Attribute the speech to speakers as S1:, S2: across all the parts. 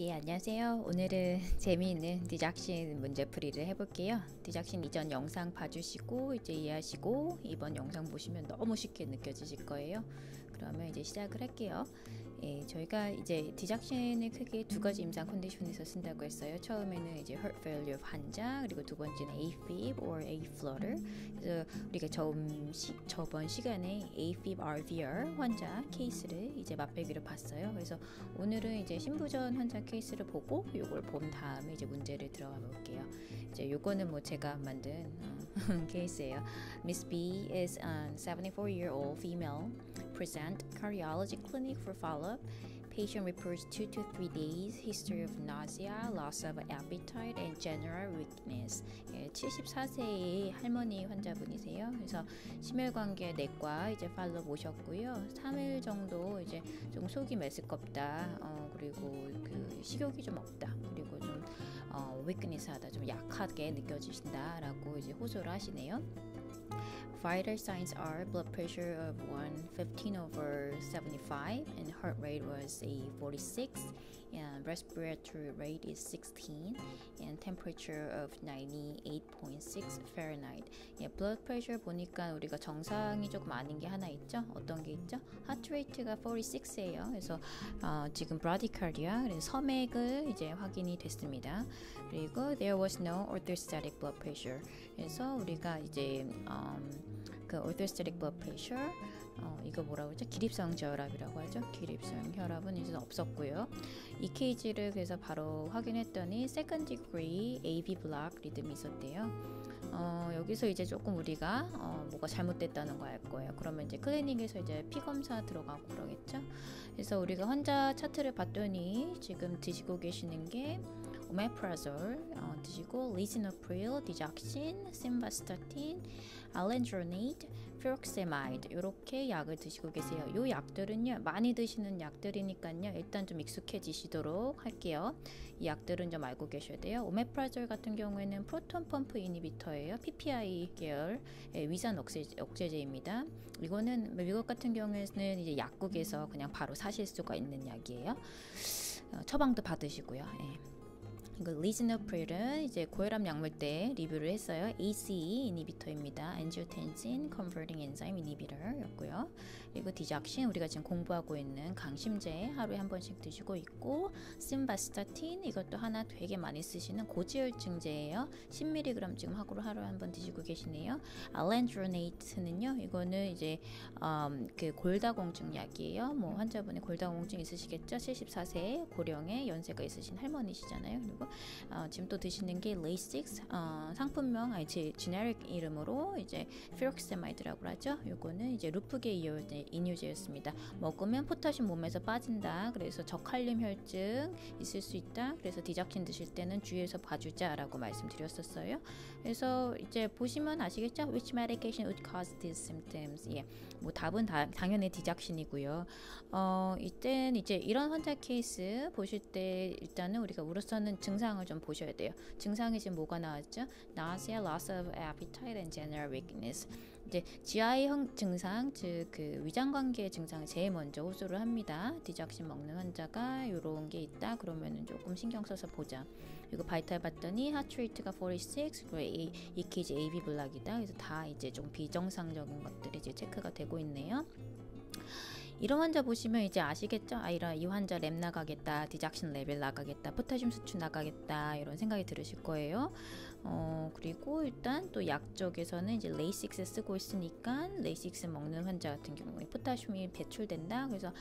S1: 예, 안녕하세요. 오늘은 재미있는 디작신 문제풀이를 해볼게요. 디작신 이전 영상 봐주시고 이제 이해하시고 이번 영상 보시면 너무 쉽게 느껴지실 거예요. 그러면 이제 시작을 할게요. 예, 저희가 이제 디작신을 크게 두 가지 임상 컨디션에서 쓴다고 했어요. 처음에는 이제 heart failure 환자, 그리고 두 번째는 AFib or A-flutter. 그래서 우리가 저번 시간에 AFib RVR 환자 케이스를 이제 맛배기로 봤어요. 그래서 오늘은 이제 신부전 환자 케이스를 보고 요걸 본 다음에 이제 문제를 들어가 볼게요. 이제 요거는 뭐 제가 만든 케이스예요. Miss B is a 74-year-old female present cardiology clinic for follow-up. Patient reports 2 to 3 days history of nausea, loss of appetite, and general weakness. 예, 74세의 할머니 환자분이세요. 그래서 심혈관계 내과 이제 팔로 모셨고요. 3일 정도 이제 좀 속이 메스껍다. 그리고 그 식욕이 좀 없다. 그리고 좀 weakness하다, 좀 약하게 느껴지신다라고 이제 호소를 하시네요. Vital signs are blood pressure of 115/75 and heart rate was a 46 and respiratory rate is 16 and temperature of 98.6 Fahrenheit. 예, blood pressure 보니까 우리가 정상이 조금 아닌 게 하나 있죠. 어떤 게 있죠? heart rate가 46예요. 그래서 지금 bradycardia, 그래서 섬액을 이제 확인이 됐습니다. 그리고 there was no orthostatic blood pressure. 그래서 우리가 이제 그 orthostatic blood pressure, 이거 뭐라고 그러죠? 기립성 저혈압이라고 하죠. 기립성 혈압은 이제 없었고요. EKG를 그래서 바로 확인했더니 second degree AV block 리듬이 있었대요. 여기서 이제 조금 우리가 뭐가 잘못됐다는 거 알 거예요. 그러면 이제 클리닉에서 이제 피 검사 들어가고 그러겠죠. 그래서 우리가 환자 차트를 봤더니 지금 드시고 계시는 게 오메프라졸 드시고 리시노프릴, 디작신, 심바스타틴, 알렌드로네이드, 피록세마이드 이렇게 약을 드시고 계세요. 이 약들은요 많이 드시는 약들이니까요 일단 좀 익숙해지시도록 할게요. 이 약들은 좀 알고 계셔야 돼요. 오메프라졸 같은 경우에는 프로톤 펌프 이니비터예요. PPI 계열 위산 억제제입니다. 이거는 미국 같은 경우에는 이제 약국에서 그냥 바로 사실 수가 있는 약이에요. 처방도 받으시고요. 예. 이거 리즈너프릴은 이제 고혈압 약물 때 리뷰를 했어요. ACE 이니비터입니다. Angiotensin Converting Enzyme Inhibitor였고요. 그리고 디작신 우리가 지금 공부하고 있는 강심제 하루에 한 번씩 드시고 있고, 심바스타틴 이것도 하나 되게 많이 쓰시는 고지혈증제예요. 10mg 지금 하루에 한 번 드시고 계시네요. 알렌드로네이트는요 이거는 이제 그 골다공증 약이에요. 뭐 환자분이 골다공증 있으시겠죠. 74세 고령의 연세가 있으신 할머니시잖아요. 그리고 지금 또 드시는 게 레이식스 상품명 제 지네릭 이름으로 이제 피록세마이드라고 하죠. 요거는 이제 루프계 이뇨제였습니다. 먹으면 포타슘 몸에서 빠진다. 그래서 저칼륨 혈증 있을 수 있다. 그래서 디작신 드실 때는 주의해서 봐주자라고 말씀드렸었어요. 그래서 이제 보시면 아시겠죠? Which medication would cause these symptoms? 예, 뭐 답은 당연히 디작신이고요. 이땐 이제 이런 환자 케이스 보실 때 일단은 우리가 우로서는 증상을 좀 보셔야 돼요. 증상이 지금 뭐가 나왔죠? Nausea, loss of appetite, and general weakness. 이제 GI형 증상, 즉 그 위장관계 증상을 제일 먼저 호소를 합니다. 디작신 먹는 환자가 이런 게 있다. 그러면은 조금 신경 써서 보자. 그리고 바이탈 봤더니 heart rate가 46, 그리고 EKG AV 블락이다. 그래서 다 이제 좀 비정상적인 것들이 이제 체크가 되고 있네요. 이런 환자 보시면 이제 아시겠죠? 이 환자 랩 나가겠다, 디작신 레벨 나가겠다, 포타슘 수치 나가겠다 이런 생각이 들으실 거예요. 그리고 일단 또 약 쪽에서는 이제 레이식스 쓰고 있으니까 레이식스 먹는 환자 같은 경우에 포타슘이 배출된다. 그래서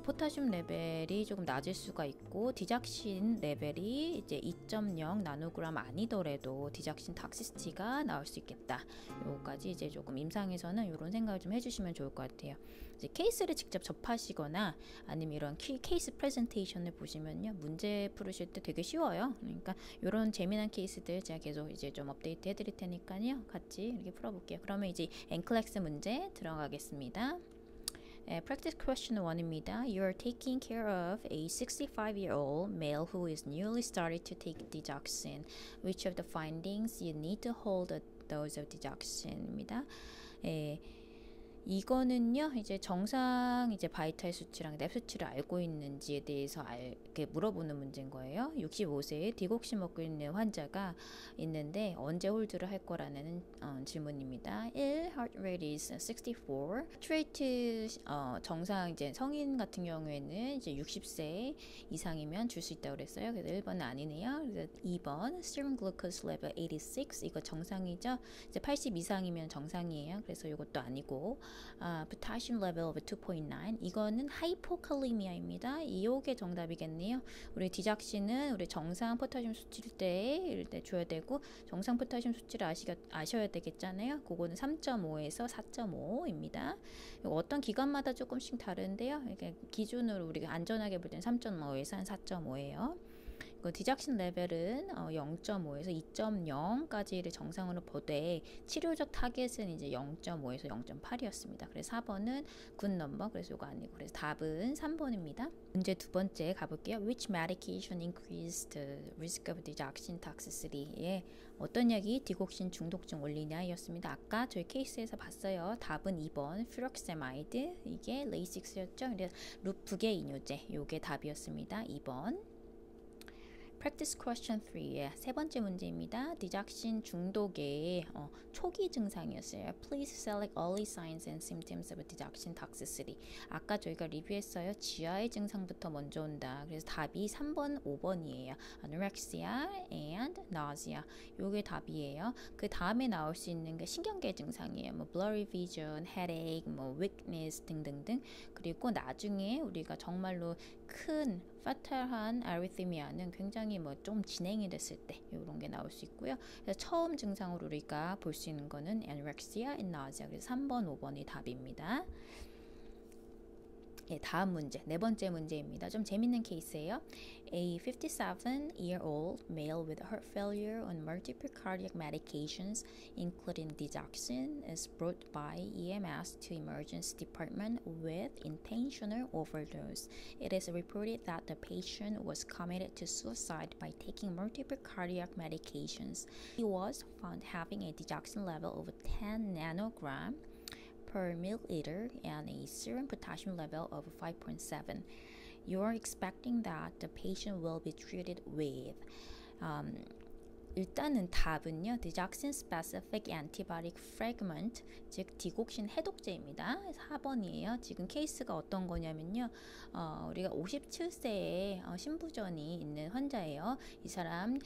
S1: 포타슘 레벨이 조금 낮을 수가 있고 디작신 레벨이 이제 2.0 나노그램 아니더라도 디작신 탁시시티가 나올 수 있겠다. 요거까지 이제 조금 임상에서는 이런 생각을 좀 해주시면 좋을 것 같아요. 이제 케이스를 직접 접하시거나 아니면 이런 케이스 프레젠테이션을 보시면요 문제 풀으실 때 되게 쉬워요. 그러니까 이런 재미난 케이스들 제가 계속 이제 좀 업데이트 해드릴 테니까요 같이 이렇게 풀어볼게요. 그러면 이제 NCLEX 문제 들어가겠습니다. Practice question 1입니다. You are taking care of a 65-year-old male who is newly started to take digoxin. Which of the findings you need to hold a dose of digoxin입니다. 이거는요, 이제 정상 이제 바이탈 수치랑 랩 수치를 알고 있는지에 대해서 이렇게 물어보는 문제인 거예요. 65세에 디곡시 먹고 있는 환자가 있는데 언제 홀드를 할 거라는 질문입니다. 1. Heart rate is 64. 트레이트 정상 이제 성인 같은 경우에는 이제 60세 이상이면 줄 수 있다고 그랬어요. 그래서 1번은 아니네요. 그래서 2번 serum glucose level 86 이거 정상이죠. 이제 80 이상이면 정상이에요. 그래서 이것도 아니고 potassium level of 2.9 이거는 하이포칼리미아입니다. 이게 정답이겠네요. 우리 디작신은 우리 정상 포타슘 수치일 때 이럴 때 줘야 되고 정상 포타슘 수치를 아셔야 되겠잖아요. 그거는 3.5에서 4.5입니다. 어떤 기관마다 조금씩 다른데요. 이게 기준으로 우리가 안전하게 볼 때는 3.5에서 한 4.5예요. 디작신 레벨은 0.5에서 2.0까지를 정상으로 보되 치료적 타겟은 이제 0.5에서 0.8이었습니다. 그래서 4번은 굿 넘버, 그래서 이거 아니고 그래서 답은 3번입니다. 문제 두 번째 가볼게요. Which medication increased the risk of digoxin toxicity? 예, 어떤 약이 디곡신 중독증 올리냐 였습니다. 아까 저희 케이스에서 봤어요. 답은 2번 퓨럭세마이드, 이게 레이식스였죠. 그래서 루프계 이뇨제, 요게 답이었습니다. 2번. Practice question 3의 세 번째 문제입니다. 디작신 중독의 초기 증상이었어요. Please select early signs and symptoms of digoxin toxicity. 아까 저희가 리뷰했어요. GI 증상부터 먼저 온다. 그래서 답이 3번, 5번이에요. Anorexia and nausea. 요게 답이에요. 그 다음에 나올 수 있는 게 신경계 증상이에요. 뭐 blurry vision, headache, 뭐 weakness 등등등. 그리고 나중에 우리가 정말로 큰 파탈한 아리트미아는 굉장히 뭐 좀 진행이 됐을 때 이런 게 나올 수 있고요. 그래서 처음 증상으로 우리가 볼 수 있는 거는 anorexia and nausea. 그래서 3번, 5번이 답입니다. 예, 다음 문제, 네 번째 문제입니다. 좀 재밌는 케이스예요. A 57-year-old male with heart failure on multiple cardiac medications, including digoxin, is brought by EMS to emergency department with intentional overdose. It is reported that the patient was committed to suicide by taking multiple cardiac medications. He was found having a digoxin level of 10 nanogram per milliliter and a serum potassium level of 5.7. You are expecting that the patient will be treated with 일단은 답은요. Digoxin specific antibiotic fragment, 즉 디곡신 해독제입니다. 4번이에요. 지금 케이스가 어떤 거냐면요. 우리가 57세에 신부전이 있는 환자예요. 이 사람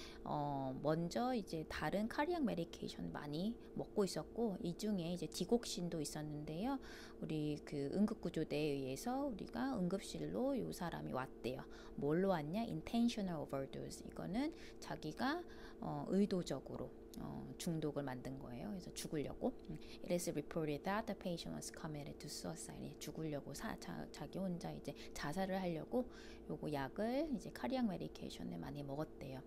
S1: 먼저 이제 다른 카리악 메디케이션 많이 먹고 있었고 이 중에 이제 디곡신도 있었는데요. 우리 그 응급구조대에 의해서 우리가 응급실로 이 사람이 왔대요. 뭘로 왔냐? Intentional overdose. 이거는 자기가 의도적으로 중독을 만든 거예요. 그래서 죽으려고. It is reported that the patient was committed to suicide. 죽으려고 자기 혼자 이제 자살을 하려고 요거 약을 이제 카리악 메디케이션을 많이 먹었대요.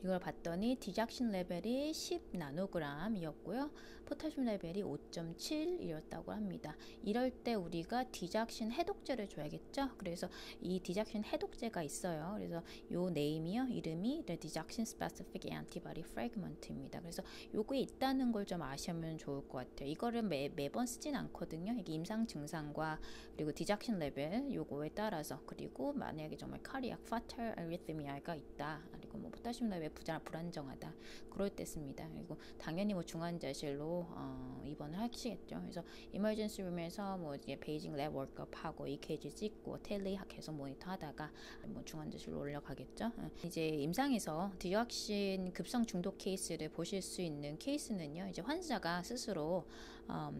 S1: 이걸 봤더니 디작신 레벨이 10 나노그램이었고요. 포타슘 레벨이 5.7이었다고 합니다. 이럴 때 우리가 디작신 해독제를 줘야겠죠. 그래서 이 디작신 해독제가 있어요. 그래서 요 네임이요. 이름이 디작신 스페시픽 엔티바디 프래그먼트입니다. 그래서 요게 있다는 걸 좀 아시면 좋을 것 같아요. 이거를 매번 쓰진 않거든요. 이게 임상 증상과 그리고 디작신 레벨 요거에 따라서 그리고 만약에 정말 카리악 파탈 아리트미아가 있다. 그리고 뭐 포타슘 레벨 불안정하다. 그럴 때 씁니다. 그리고 당연히 뭐 중환자실로 입원을 하시겠죠. 그래서 이머전시 룸에서 뭐 이제 베이징 랩 월크업하고 EKG 찍고 텔레 계속 모니터하다가 뭐 중환자실로 올라가겠죠. 이제 임상에서 디고신 급성 중독 케이스를 보실 수 있는 케이스는요. 이제 환자가 스스로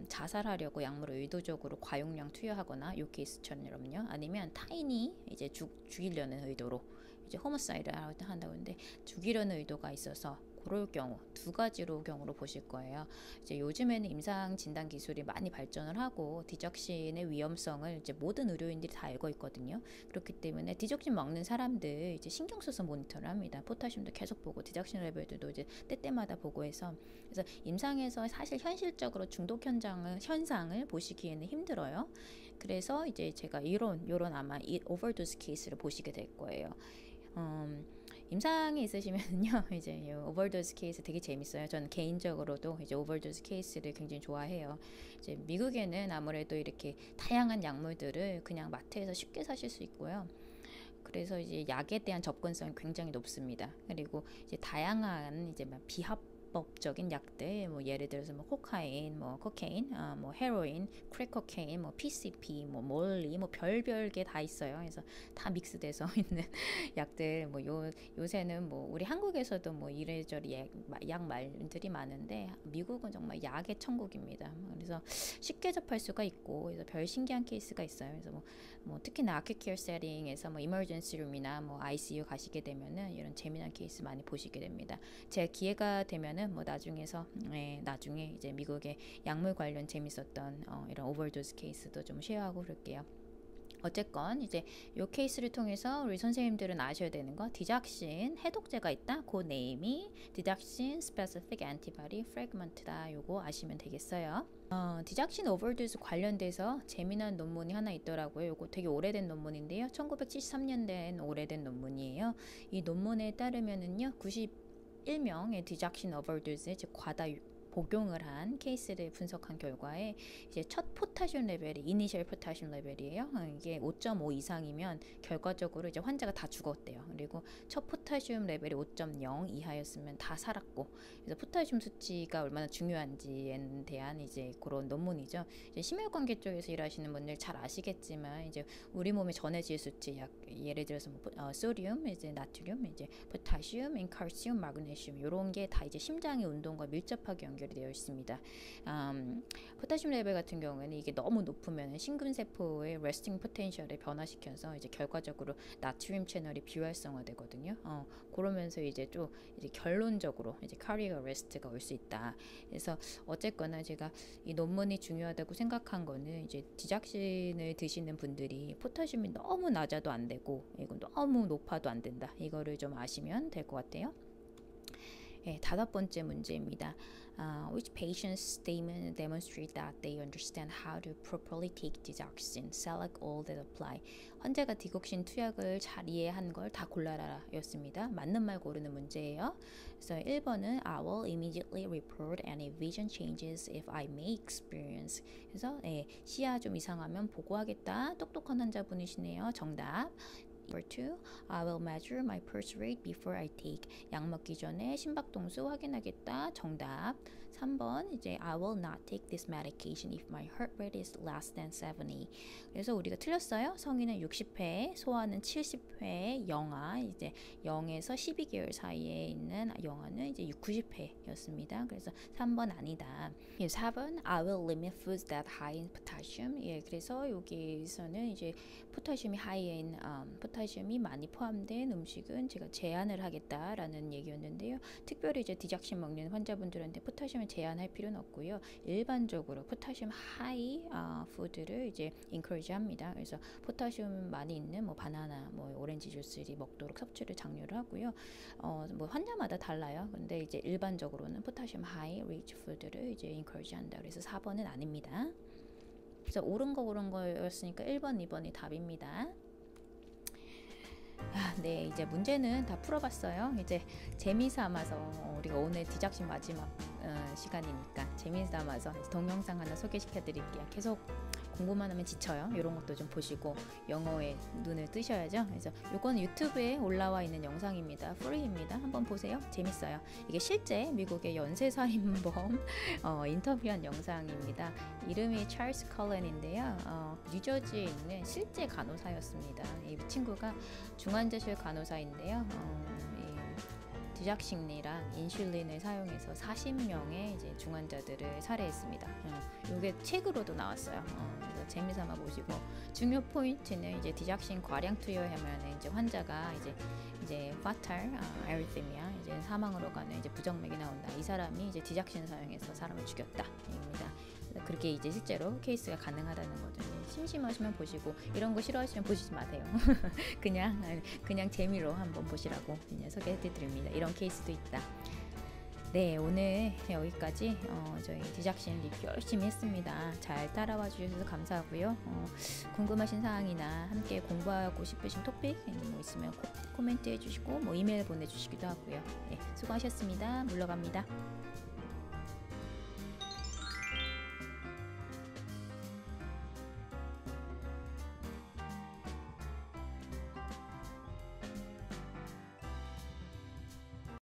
S1: 자살하려고 약물을 의도적으로 과용량 투여하거나 이 케이스처럼요. 아니면 타인이 이제 죽이려는 의도로 이제 호모사이드 한다고 하는데 죽이려는 의도가 있어서 그럴 경우 두 가지로 경우로 보실 거예요. 이제 요즘에는 임상 진단 기술이 많이 발전을 하고 디적신의 위험성을 이제 모든 의료인들이 다 알고 있거든요. 그렇기 때문에 디적신 먹는 사람들 이제 신경 써서 모니터를 합니다. 포타슘도 계속 보고 디적신 레벨도 이제 때때마다 보고 해서 그래서 임상에서 사실 현실적으로 중독 현상을 보시기에는 힘들어요. 그래서 이제 제가 이런 아마 이 오버도스 케이스를 보시게 될 거예요. 임상이 있으시면요 이제 이 오버도즈 케이스 되게 재밌어요. 저는 개인적으로도 이제 오버도즈 케이스를 굉장히 좋아해요. 이제 미국에는 아무래도 이렇게 다양한 약물들을 그냥 마트에서 쉽게 사실 수 있고요. 그래서 이제 약에 대한 접근성이 굉장히 높습니다. 그리고 이제 다양한 이제 막 비합법적인 약들, 뭐 예를 들어서 뭐 코카인, 뭐 코케인, 뭐 헤로인, 크랙코케인, 뭐 PCP, 뭐 몰리, 뭐 별별 게 다 있어요. 그래서 다 믹스돼서 있는 약들, 뭐 요새는 뭐 우리 한국에서도 뭐 이래저래 약말들이 많은데 미국은 정말 약의 천국입니다. 그래서 쉽게 접할 수가 있고, 그래서 별 신기한 케이스가 있어요. 그래서 뭐 특히나 아큐 케어 세팅에서 뭐 이머전시 룸이나 뭐 ICU 가시게 되면은 이런 재미난 케이스 많이 보시게 됩니다. 제 기회가 되면은 뭐 나중에 이제 미국의 약물 관련 재밌었던 이런 오버도즈 케이스도 좀 쉐어하고 그럴게요. 어쨌건 이제 요 케이스를 통해서 우리 선생님들은 아셔야 되는 거, 디작신 해독제가 있다. 그 네임이 디작신 스페시픽 엔티바디 프래그먼트다. 요거 아시면 되겠어요. 디작신 오버도즈 관련돼서 재미난 논문이 하나 있더라고요. 요거 되게 오래된 논문인데요. 1973년 된 오래된 논문이에요. 이 논문에 따르면은요, 91명의 디작신 오버도즈, 즉 과다 복용을 한 케이스를 분석한 결과에 이제 첫 포타슘 레벨이 이니셜 포타슘 레벨이에요. 이게 5.5 이상이면 결과적으로 이제 환자가 다 죽었대요. 그리고 첫 포타슘 레벨이 5.0 이하였으면 다 살았고, 그래서 포타슘 수치가 얼마나 중요한지에 대한 이제 그런 논문이죠. 이제 심혈관계 쪽에서 일하시는 분들 잘 아시겠지만 이제 우리 몸에 전해질 수치, 예를 들어서 뭐 소듐, 이제 나트륨, 이제 포타슘, 칼슘, 마그네슘 이런 게 다 이제 심장의 운동과 밀접하게 연결 되어 있습니다. 포타슘 레벨 같은 경우에는 이게 너무 높으면 심근세포의 레스팅 포텐셜을 변화시켜서 이제 결과적으로 나트륨 채널이 비활성화되거든요. 그러면서 이제 좀 이제 결론적으로 이제 카리어 레스트가 올 수 있다. 그래서 어쨌거나 제가 이 논문이 중요하다고 생각한 거는 이제 디작신을 드시는 분들이 포타슘이 너무 낮아도 안 되고 이건 너무 높아도 안 된다. 이거를 좀 아시면 될 것 같아요. 네, 5번째 문제입니다. Which patient's statement demonstrate that they understand how to properly take digoxin? Select all that apply. 환자가 디곡신 투약을 잘 이해한 걸 다 골라라 였습니다. 맞는 말 고르는 문제예요. 그래서 1번은 I will immediately report any vision changes if I may experience. 그래서 시야 좀 이상하면 보고하겠다. 똑똑한 환자분이시네요. 정답. Number 2, I will measure my pulse rate before I take. 약 먹기 전에 심박동수 확인하겠다. 정답. 3번 이제 I will not take this medication if my heart rate is less than 70. 그래서 우리가 틀렸어요. 성인은 60회, 소아는 70회, 영아 이제 0에서 12개월 사이에 있는 영아는 이제 90회였습니다. 그래서 3번 아니다. 4번 I will limit foods that high in potassium. 그래서 여기서는 이제 포타슘이 하이인 포타슘이 많이 포함된 음식은 제가 제한을 하겠다라는 얘기였는데요. 특별히 이제 디작신 먹는 환자분들한테 포타슘을 제한할 필요는 없고요. 일반적으로 포타슘 하이 푸드를 이제 인커리지 합니다. 그래서 포타슘 많이 있는 뭐 바나나, 뭐 오렌지 주스를 먹도록 섭취를 장려를 하고요. 뭐 환자마다 달라요. 근데 이제 일반적으로는 포타슘 하이 리치 푸드를 이제 인커리지 한다. 그래서 4번은 아닙니다. 그래서 옳은 거였으니까 1번, 2번이 답입니다. 네, 이제 문제는 다 풀어봤어요. 이제 재미삼아서 우리가 오늘 디작신 마지막 시간이니까 재미삼아서 동영상 하나 소개시켜 드릴게요. 계속 공부만 하면 지쳐요. 이런 것도 좀 보시고 영어에 눈을 뜨셔야죠. 그래서 이건 유튜브에 올라와 있는 영상입니다. 프리입니다. 한번 보세요. 재밌어요. 이게 실제 미국의 연쇄살인범 인터뷰한 영상입니다. 이름이 찰스 컬렌인데요. 뉴저지에 있는 실제 간호사였습니다. 이 친구가 중환자실 간호사인데요. 디작신이랑 인슐린을 사용해서 40명의 이제 중환자들을 살해했습니다. 이게 책으로도 나왔어요. 그래서 재미삼아 보시고 중요 포인트는 이제 디작신 과량 투여하면 이제 환자가 이제 fatal arrhythmia 이제 사망으로 가는 이제 부정맥이 나온다. 이 사람이 이제 디작신 사용해서 사람을 죽였다입니다. 그렇게 이제 실제로 케이스가 가능하다는 거죠. 심심하시면 보시고 이런 거 싫어하시면 보시지 마세요. 그냥 재미로 한번 보시라고 그냥 소개해드립니다. 이런 케이스도 있다. 네, 오늘 여기까지 저희 제작진 리뷰 열심히 했습니다. 잘 따라와 주셔서 감사하고요. 궁금하신 사항이나 함께 공부하고 싶으신 토픽 뭐 있으면 코멘트 해주시고 뭐 이메일 보내주시기도 하고요. 네, 수고하셨습니다. 물러갑니다.